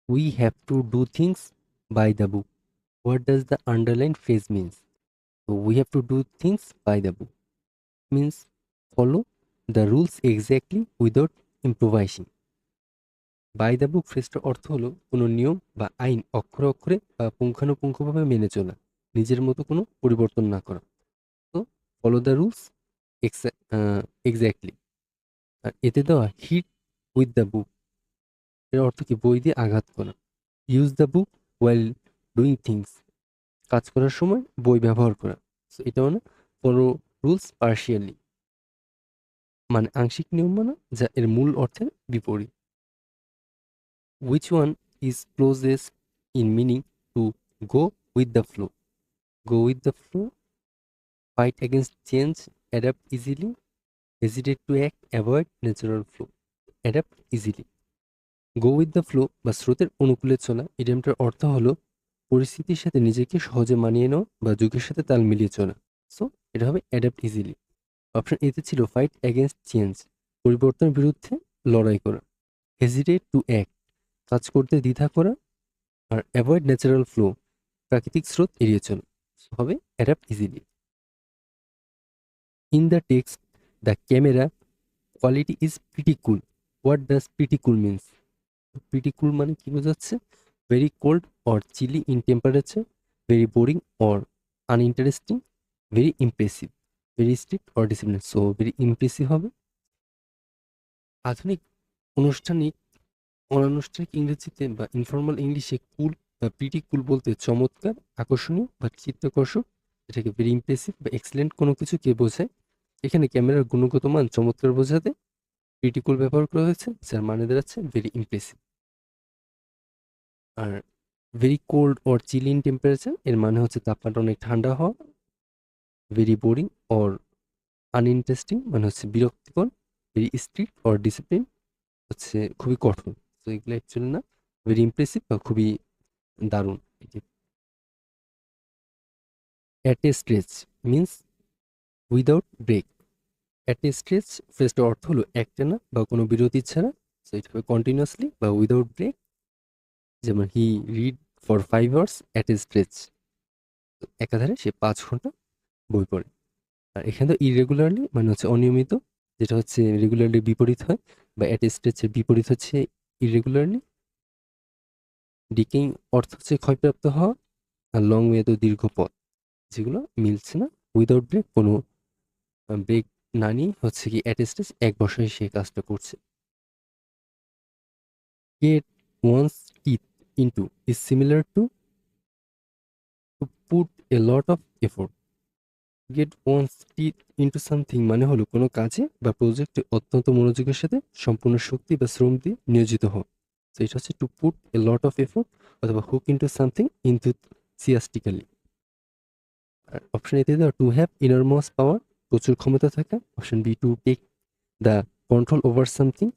We have to do things by the book. What does the underlined phrase means? So we have to do things by the book means follow the rules exactly without improvising. By the book ফ্রেজটার অর্থ হলো কোনো নিয়ম বা আইন অক্ষরে অক্ষরে বা পুঙ্খানুপুঙ্খভাবে মেনে চলা, নিজের মতো কোনো পরিবর্তন না করা। তো ফলো দ্য রুলস এক্স্যাক্টলি। আর এতে দেওয়া হিট উইথ দ্য বুক এর অর্থ কি বই দিয়ে আঘাত করা। Use the book while doing things, কাজ করার সময় বই ব্যবহার করা। সো এটা মানে ফলো রুলস পার্শিয়ালি, মানে আংশিক নিয়ম মানা, যা এর মূল অর্থের বিপরীত। Which one is closest in meaning to go with the flow? Go with the flow, fight against change, adapt easily, hesitate to act, avoid natural flow. Adapt easily. Go with the flow বা স্রোতের অনুকূলে চলা ইডিয়ামটার অর্থ হলো পরিস্থিতির সাথে নিজেকে সহজে মানিয়ে নেওয়া বা যুগের সাথে তাল মিলিয়ে চলা। সো এটা হবে অ্যাডাপ্ট ইজিলি। অপশন এতে ছিল ফাইট এগেনস্ট চেঞ্জ, পরিবর্তনের বিরুদ্ধে লড়াই করা। হেজিটেট টু অ্যাক্ট, কাজ করতে দ্বিধা করা। আর অ্যাভয়েড ন্যাচারাল ফ্লো, প্রাকৃতিক স্রোত এড়িয়ে চলা। হবে adapt easily. In the text the camera quality is pretty cool. What does pretty cool means? Pretty cool মানে কি বোঝাচ্ছে? Very cold or chilly in temperature, very boring or uninteresting, very impressive, very strict or discipline. So very impressive হবে। আধুনিক আনুষ্ঠানিক অনানুষ্ঠানিক ইংরেজিতে বা informal ইংলিশে কুল বা প্রিটি কুল বলতে চমৎকার, আকর্ষণীয় বা চিত্তাকর্ষক, এটাকে ভেরি ইমপ্রেসিভ বা এক্সেলেন্ট কোনো কিছুকে বোঝায়। এখানে ক্যামেরার গুণগত মান চমৎকার বোঝাতে প্রিটি কুল ব্যবহার করা হয়েছে, যার মানে দাঁড়াচ্ছে ভেরি ইমপ্রেসিভ। আর very cold or chilly in temperature এর মানে হচ্ছে তাপমাত্রা অনেক ঠান্ডা হওয়া। ভেরি বোরিং অর আনইন্টারেস্টিং মানে হচ্ছে বিরক্তিকর। ভেরি স্ট্রিক্ট অর ডিসিপ্লিন হচ্ছে খুবই কঠোর। তো এগুলো অ্যাকচুয়ালি না, ভেরি ইমপ্রেসিভ বা খুবই দারুণ। At a stretch means without break. At a stretch ফ্রেজটার অর্থ হলো একটানা বা কোনো বিরতি ছাড়া। সো এটা হবে কন্টিনিউয়াসলি বা উইদাউট ব্রেক। যেমন he read for 5 hours at a stretch, একাধারে সে 5 ঘন্টা বই পড়ে। আর এখানে তো ইরেগুলারলি মানে হচ্ছে অনিয়মিত, যেটা হচ্ছে রেগুলারলি বিপরীত হয়, বা অ্যাট এ স্ট্রেচের বিপরীত হচ্ছে ইরেগুলারলি। ডিকেইং অর্থ হচ্ছে ক্ষয়প্রাপ্ত হওয়া। আর লং ওয়ে তো দীর্ঘ পথ, যেগুলো মিলছে না। উইদাউট ব্রেক কোনো ব্রেক না নিয়ে হচ্ছে কি অ্যাট এ স্ট্রেচ এক বছরে সে কাজটা করছে। Get one's teeth into is similar to put a lot of effort. Get one's teeth into something মানে হলো কোনো কাজে বা প্রজেক্টে অত্যন্ত মনোযোগের সাথে সম্পূর্ণ শক্তি বা শ্রম দিয়ে নিয়োজিত হওয়া। তো এটা হচ্ছে to put a lot of effort অথবা হুক ইন্টু সামথিং ইনথুসিয়াস্টিক্যালি। আর অপশন এতে দেওয়া টু হ্যাভ ইনরমাস পাওয়ার, প্রচুর ক্ষমতা থাকা। Option B to take the control over something,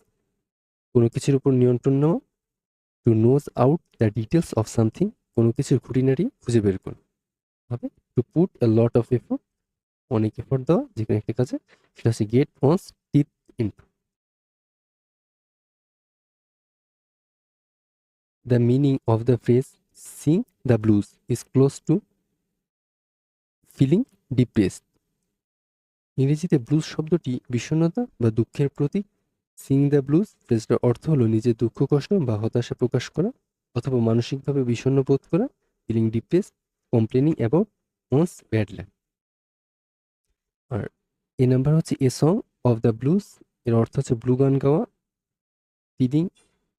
কোনো কিছুর উপর নিয়ন্ত্রণ নেওয়া। To nose out the details of something, কোনো কিছুর খুঁটিনাটি খুঁজে বের করা। হবে to put a lot of effort, অনেক এফোর্ট দেওয়া যে কোনো একটা কাজে। সেটা হচ্ছে get once teeth into. The meaning of the phrase sing the blues is close to feeling depressed. ইংরেজিতে ব্লুজ শব্দটি বিষণ্ণতা বা দুঃখের প্রতীক। সিং দ্য ব্লুজ ফ্রেজটার অর্থ হলো নিজের দুঃখ কষ্ট বা হতাশা প্রকাশ করা অথবা মানসিকভাবে বিষণ্ণ বোধ করা। Feeling depressed, complaining about one's bad luck. আর এ নাম্বার হচ্ছে a song of the blues, এর অর্থ হচ্ছে ব্লু গান গাওয়া। ফিলিং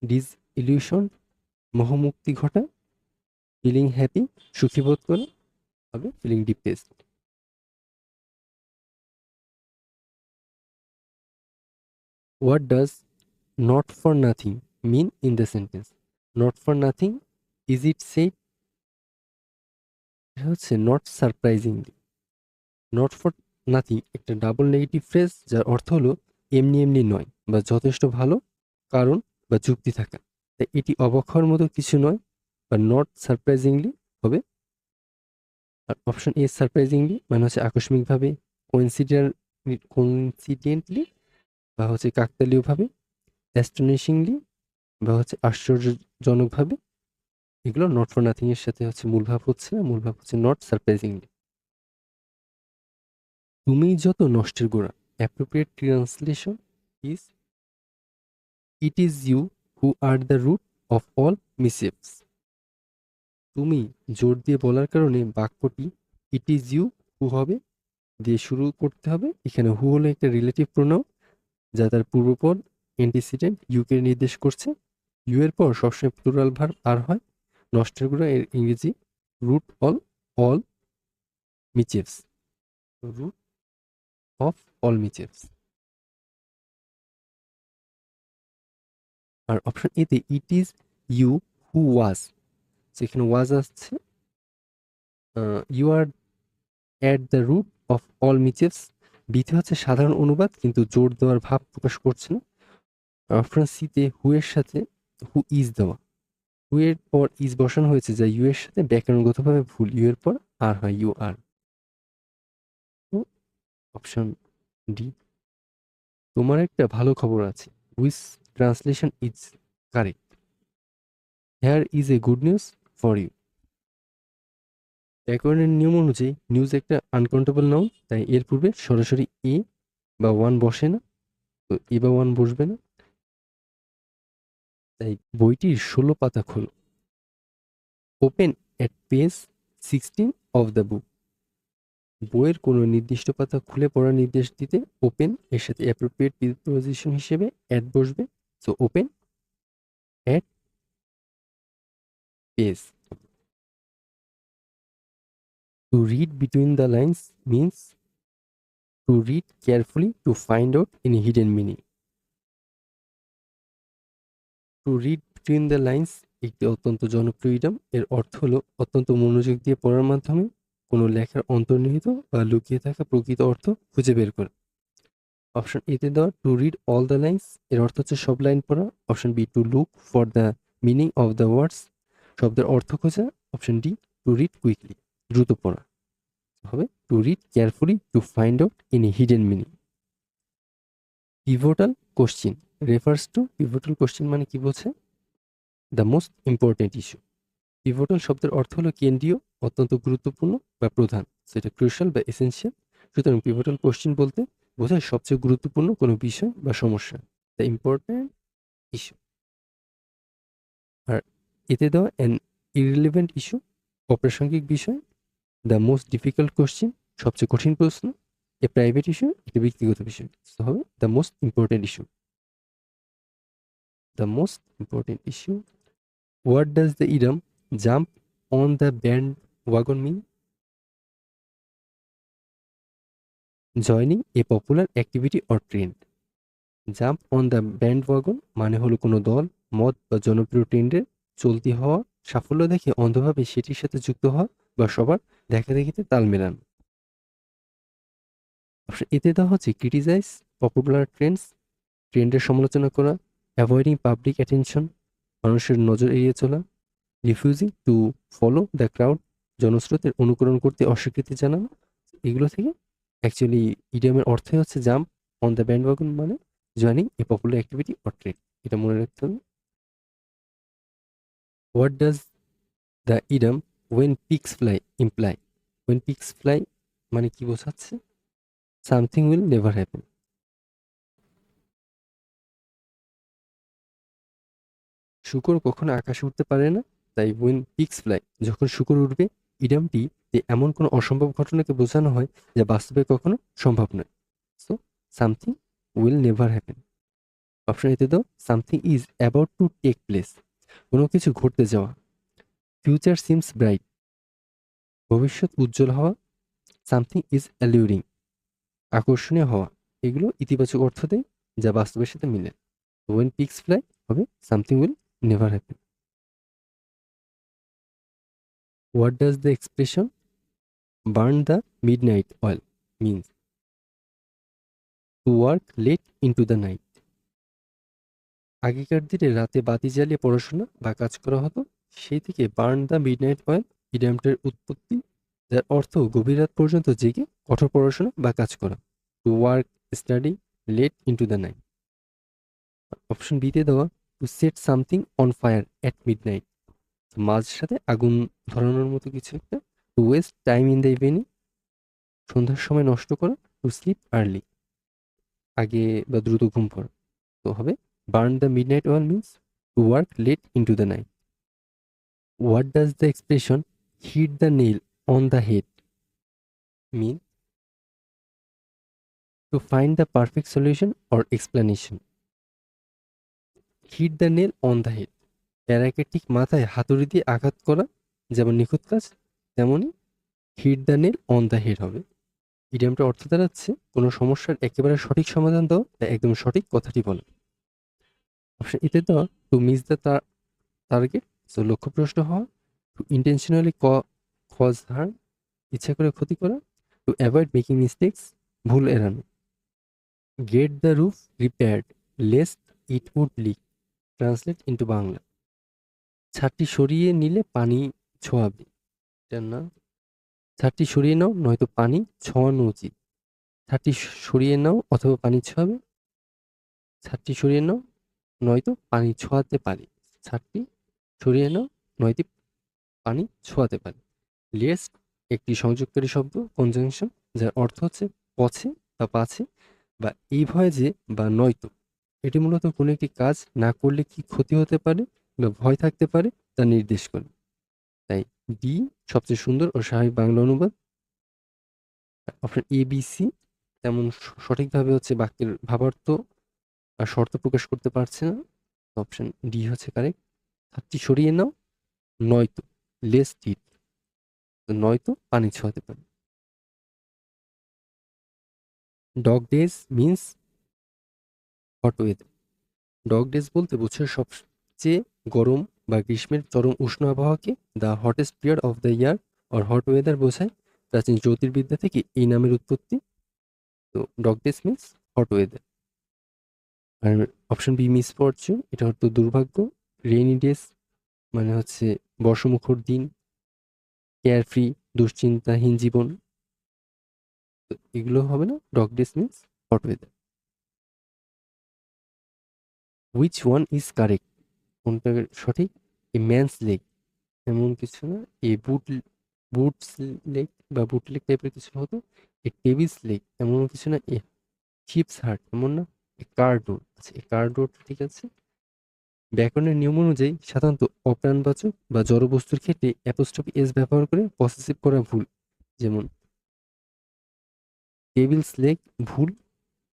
ডিজ ইলিউশন, মোহমুক্তি ঘটা। ফিলিং হ্যাপি, সুখী বোধ করা। হবে feeling depressed. What does not for nothing mean in the sentence? Not for nothing is it said, এটা হচ্ছে not surprisingly. Not for nothing একটা ডাবল নেগেটিভ ফ্রেজ, যার অর্থ হলো এমনি এমনি নয় বা যথেষ্ট ভালো কারণ বা যুক্তি থাকা। তাই এটি অবাক হওয়ার মতো কিছু নয়, বা নট সারপ্রাইজিংলি হবে। আর অপশন এ সারপ্রাইজিংলি মানে হচ্ছে আকস্মিকভাবে, কোইন্সিডেন্টলি বা হচ্ছে কাকতালীয়ভাবে, অ্যাস্টনিশিংলি বা হচ্ছে আশ্চর্যজনকভাবে, এগুলো নট ফর নাথিং এর সাথে হচ্ছে মূল ভাব হচ্ছে না, মূল ভাব হচ্ছে নট সারপ্রাইজিংলি। তুমি যত নষ্টের গোড়া, appropriate translation is it is you who are the root of all mischiefs. তুমি জোর দিয়ে বলার কারণে বাক্যটি ইট ইজ ইউ হু হবে দিয়ে শুরু করতে হবে। এখানে হু হলো একটা রিলেটিভ প্রোনাউন যা তার পূর্বপদ অ্যান্টিসিডেন্ট ইউকে নির্দেশ করছে। ইউ এর পর সবসময় প্লুরাল ভার্ব আর হয়। নষ্টের গোড়া এর ইংরেজি root all মিচেভস, root of all মিচেভস। R option এতে ইট ইজ ইউ হু ওয়াজ, যেখানে ওয়াজ আসছে you R at the root of all মিচেভস। বিতে হচ্ছে সাধারণ অনুবাদ কিন্তু জোর দেওয়ার ভাব প্রকাশ করছে না। অপশন সিতে হু এর সাথে হু ইজ দেওয়া, হু এর পর ইজ বসানো হয়েছে যা ইউ এর সাথে ব্যাকরণগতভাবে ভুল, ইউ এর পর আর হয় ইউ আর। Option D. তোমার একটা ভালো খবর আছে, which translation is correct, here is a good news for you. ব্যাকরণের নিয়ম অনুযায়ী নিউজ একটা আনকাউন্টেবল নাউন, তাই এর পূর্বে সরাসরি এ বা ওয়ান বসে না, তো এ বা ওয়ান বসবে না। তাই বইটির 16 পাতা খোলো, open at page 16 of the book. বইয়ের কোনো নির্দিষ্ট পাতা খুলে পড়ার নির্দেশ দিতে ওপেন এর সাথে অ্যাপ্রোপ্রিয়েট প্রিপোজিশন হিসেবে অ্যাট বসবে। So open at page. To read between the lines means to read carefully to find out any hidden meaning. To read between the lines একটি অত্যন্ত জনপ্রিয় ইডিয়ম। এর অর্থ হলো অত্যন্ত মনোযোগ দিয়ে পড়ার মাধ্যমে কোনো লেখার অন্তর্নিহিত বা লুকিয়ে থাকা প্রকৃত অর্থ খুঁজে বের করা। অপশন এতে দেওয়া to read all the lines এর অর্থ হচ্ছে সব লাইন পড়া। Option B to look for the meaning of the words, শব্দের অর্থ খোঁজা। Option D to read quickly, দ্রুত পড়া হবে to read carefully to find out any hidden meaning. Pivotal question refers to, pivotal question মানে কি বলছে, the most important issue. Pivotal শব্দের অর্থ হলো কেন্দ্রীয়, অত্যন্ত গুরুত্বপূর্ণ বা প্রধান, সেটা ক্রুশাল বা এসেনশিয়াল। সুতরাং পিভোটাল কোশ্চিন বলতে বোঝায় সবচেয়ে গুরুত্বপূর্ণ কোনো বিষয় বা সমস্যা, দ্য ইম্পর্টেন্ট ইস্যু। আর এতে দেওয়া অ্যান ইররিলেভেন্ট ইস্যু, অপ্রাসঙ্গিক বিষয়। দ্য মোস্ট ডিফিকাল্ট কোশ্চিন, সবচেয়ে কঠিন প্রশ্ন। এ প্রাইভেট ইস্যু, একটি ব্যক্তিগত বিষয়। তো হবে the most important issue, the most important issue. What does the idiom jump on the band wagon mean? Joining a popular activity or trend. Jump on the band wagon মানে হলো কোনো দল, মত বা জনপ্রিয় ট্রেন্ডের চলতি হওয়া, সাফল্য দেখে অন্ধভাবে সেটির সাথে যুক্ত হওয়া বা সবার দেখাদেখিতে তাল মেলানো। অপশন এতে দেওয়া হচ্ছে ক্রিটিসাইজ পপুলার ট্রেন্ডস, ট্রেন্ডের সমালোচনা করা। অ্যাভয়েডিং পাবলিক অ্যাটেনশন, মানুষের নজর এড়িয়ে চলা। Refusing to follow the crowd, জনস্রোতের অনুকরণ করতে অস্বীকৃতি জানানো। এগুলো থেকে অ্যাকচুয়ালি ইডিয়মের অর্থই হচ্ছে জাম্প অন দ্য ব্যান্ডওয়াগন মানে joining a popular activity or trend, এটা মনে রাখতে হবে। What does the idiom when pigs fly imply? When pigs fly মানে কি বোঝাচ্ছে, সামথিং উইল নেভার হ্যাপেন। শূকর কখনো আকাশে উঠতে পারে না, তাই ওয়েন পিক্স ফ্লাই যখন শূকর উঠবে, ইডিয়মটি এমন কোনো অসম্ভব ঘটনাকে বোঝানো হয় যা বাস্তবে কখনো সম্ভব নয়। So something will never happen. Option এতে দাও something is about to take place, কোনো কিছু ঘটতে যাওয়া। ফিউচার সিমস ব্রাইট, ভবিষ্যৎ উজ্জ্বল হওয়া। সামথিং ইজ অ্যালিউরিং, আকর্ষণীয় হওয়া। এগুলো ইতিবাচক অর্থ দেয় যা বাস্তবের সাথে মিলে। ওয়েন পিক্স ফ্লাই হবে something will never happen. What does the expression burn the midnight oil means? Two work late into the night. আগেকার দিনে রাতে বাতি জ্বালিয়ে পড়াশোনা বা কাজ করা হতো, সেই থেকে বার্ন দ্য মিডনাইট অয়েল ইডিয়মটির উৎপত্তি, যার অর্থ গভীর রাত পর্যন্ত জেগে কঠোর পড়াশোনা বা কাজ করা। To work study late into the night. Option বিতে দেওয়া to set something on fire at midnight, মাঝ সাথে আগুন ধরানোর মতো কিছু একটা। To waste time in the evening, সন্ধ্যার সময় নষ্ট করা। টু স্লিপ আর্লি, আগে বা দ্রুত ঘুম পড়া। তো হবে burn the midnight oil means to work late into the night. What does the expression hit the nail on the head mean? To find the perfect solution or explanation. Hit the nail on the head, প্যারাকে ঠিক মাথায় হাতুড়ি দিয়ে আঘাত করা, যেমন নিখুঁত কাজ, তেমনই hit the nail on the head হবে। ইডিয়ামটা অর্থ দাঁড়াচ্ছে কোনো সমস্যার একেবারে সঠিক সমাধান দাও বা একদম সঠিক কথাটি বলো। অপশন এতে দেওয়া to miss the target, so লক্ষ্যভ্রষ্ট হওয়া। টু ইন্টেনশনালি কজ হার্ম, ইচ্ছা করে ক্ষতি করা। টু অ্যাভয়েড মেকিং মিস্টেক্স, ভুল এড়ানো। Get the roof repaired lest it would leak, translate into Bangla, ছাদটি সরিয়ে নিলে পানি ছোঁয়াবে। এটা না, ছাদটি সরিয়ে নাও নয়তো পানি ছোঁয়ানো উচিত। ছাদটি সরিয়ে নাও অথবা পানি ছোঁয়াবে। ছাদটি সরিয়ে নাও নয়তো পানি ছোঁয়াতে পারে। ছাদটি সরিয়ে নাও নয়তো পানি ছোঁয়াতে পারে। লেস্ট একটি সংযোগকারী শব্দ, কনজাংশন, যার অর্থ হচ্ছে পছে বা পাছে বা এই ভয়ে যে বা নয়তো। এটি মূলত কোনো একটি কাজ না করলে কি ক্ষতি হতে পারে বা ভয় থাকতে পারে তা নির্দেশ করে। তাই ডি সবচেয়ে সুন্দর ও স্বাভাবিক বাংলা অনুবাদ। অপশন এ বি সি তেমন সঠিকভাবে হচ্ছে বাক্যের ভাবার্থ আর শর্ত প্রকাশ করতে পারছে না। অপশন ডি হচ্ছে কারেক্ট। ছাদটি সরিয়ে নাও নয়তো লেস্ট ইট, নয়তো পানি ছোঁয়াতে পারে। Dog days means hot weather. Dog days বলতে বোঝায় সবচেয়ে গরম বা গ্রীষ্মের চরম উষ্ণ আবহাওয়াকে the hottest period of the year or hot weather বোঝায়। প্রাচীন জ্যোতির্বিদ্যা থেকে এই নামের উৎপত্তি। তো dog days means hot weather. আর অপশন বি মিস ফরচুন, এটা হতো দুর্ভাগ্য। রেইনি ডেজ মানে হচ্ছে বর্ষমুখর দিন। কেয়ার ফ্রি, দুশ্চিন্তাহীন জীবন। তো এগুলো হবে না, dog days means hot weather. Which one is correct, কোনটা সঠিক? এ ম্যানস লেগ এমন কিছু না। এ বুটস লেগ বা বুট লেগ টাইপের কিছু হতো। এ টেবিলস লেগ এমন কিছু না। এ চিপস হার্ট এমন না। এ কার ডোর, আচ্ছা এ কার ডোর ঠিক আছে। ব্যাকরণের নিয়ম অনুযায়ী সাধারণত অপ্রাণবাচক বা জড়বস্তুর ক্ষেত্রে অ্যাপোস্ট্রফি এস ব্যবহার করে পসেসিভ করা ভুল। যেমন টেবিলস লেগ ভুল,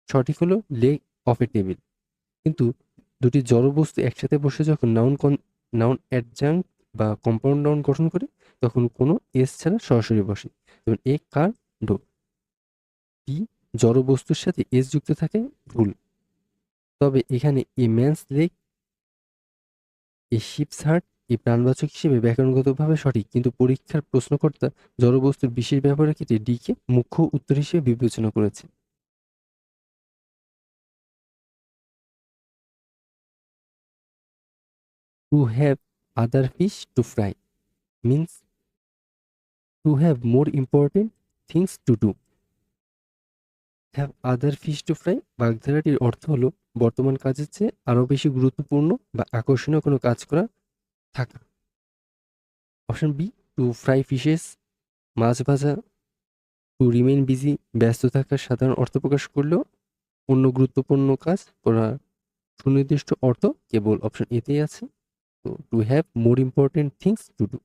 সঠিক হলো লেগ অফ এ টেবিল। কিন্তু দুটি জড়বস্তু একসাথে বসে যখন নাউন অ্যাডজাঙ্ক্ট বা কম্পাউন্ড নাউন গঠন করে তখন কোনো এস ছাড়া সরাসরি বসে। যেমন এ কার ডোর। বি জড়বস্তুর সাথে এস যুক্ত থাকে ভুল। তবে এখানে a man's leg, A ships heart এই প্রাণবাচক হিসেবে ব্যাকরণগতভাবে সঠিক, কিন্তু পরীক্ষার প্রশ্নকর্তা জড়বস্তুর বিশেষ ব্যবহারের ক্ষেত্রে ডি কে মুখ্য উত্তর হিসেবে বিবেচনা করেছে। To have other fish to fry means to have more important things to do. Have other fish to fry বাগধারাটির অর্থ হলো বর্তমান কাজের চেয়ে আরও বেশি গুরুত্বপূর্ণ বা আকর্ষণীয় কোনো কাজ করা থাকা। Option B to fry fishes, মাছ ভাজা। টু রিমেইন বিজি, ব্যস্ত থাকার সাধারণ অর্থ প্রকাশ করলেও অন্য গুরুত্বপূর্ণ কাজ করার সুনির্দিষ্ট অর্থ কেবল অপশন এতেই আছে। তো two have more important things to do.